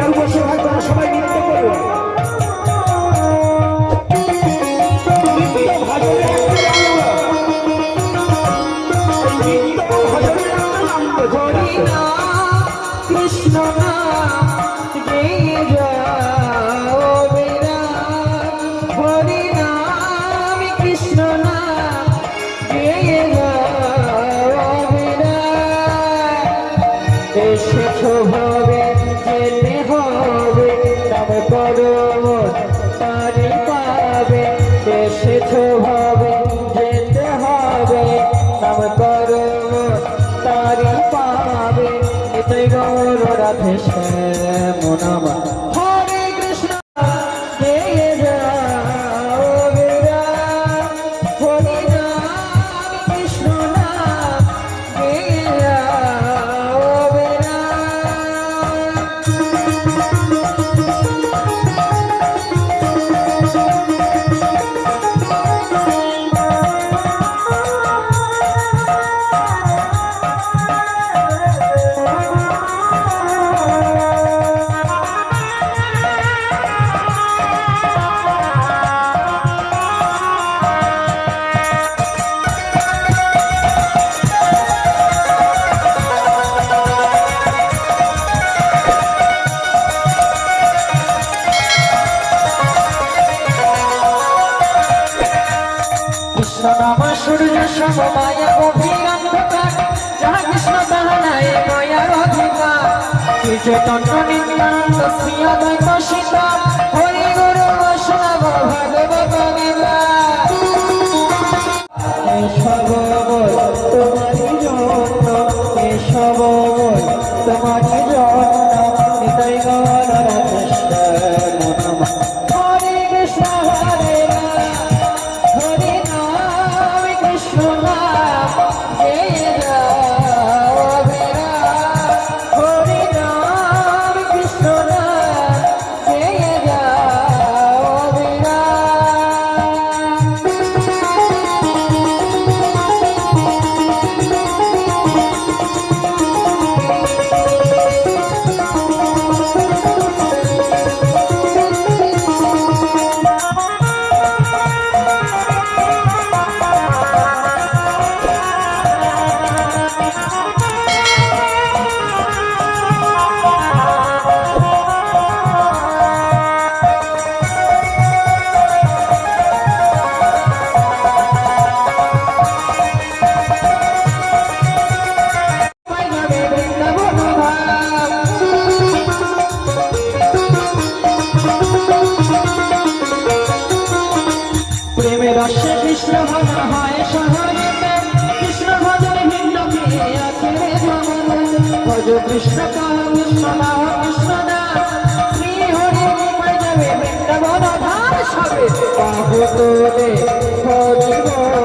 কেউ বসে থাকবে না, সবাই নৃত্য করবে। কৃষ্ণ নাম গেয়ে যাও বেরা, হরি নাম কৃষ্ণ নাম গেয়ে যাও বেরা। এসেছ হবে যেতে হবে, নাম করো তারি পাবে। এসেছ হবে যেতে হবে, নাম করো তারি পাবে। নিতাই গৌর রাধে শ্যাম নাম হরে কৃষ্ণ গেয়ে যাও বেরা, হরি নাম কৃষ্ণ নাম গেয়ে যাও বেরা। নাম সূর্য সম মায়া গভীর অন্ধকার, যাহা কৃষ্ণ তাহা নাই মায়ার অধিকার। শ্রী চৈতন্য নিত্যানন্দ শ্রী অদ্বৈত সীতা, হরি গুরু বৈষ্ণব ভাগবত গীতা। এসব বল তোমারই জন্য, এসব বল তোমারই জন্য। নিতাই গৌর রাধে শ্যাম নাম হরে কৃষ্ণ হরে রাম, হরে নাম কৃষ্ণ নাম গেয়ে যাও বেরা, হরে নাম কৃষ্ণ নাম গেয়ে যাও বেরা। প্রেমের রসে কৃষ্ণ ভজন হয় শহরেতে, কৃষ্ণ ভজন ভিন্ন কে আছে রে জগতে। ভজ কৃষ্ণ কহ কৃষ্ণ নাম কৃষ্ণ নাম, শ্রী হরি কৃপায় যাবে বৃন্দাবন ধাম সবে। বাহু তোলে হরি বল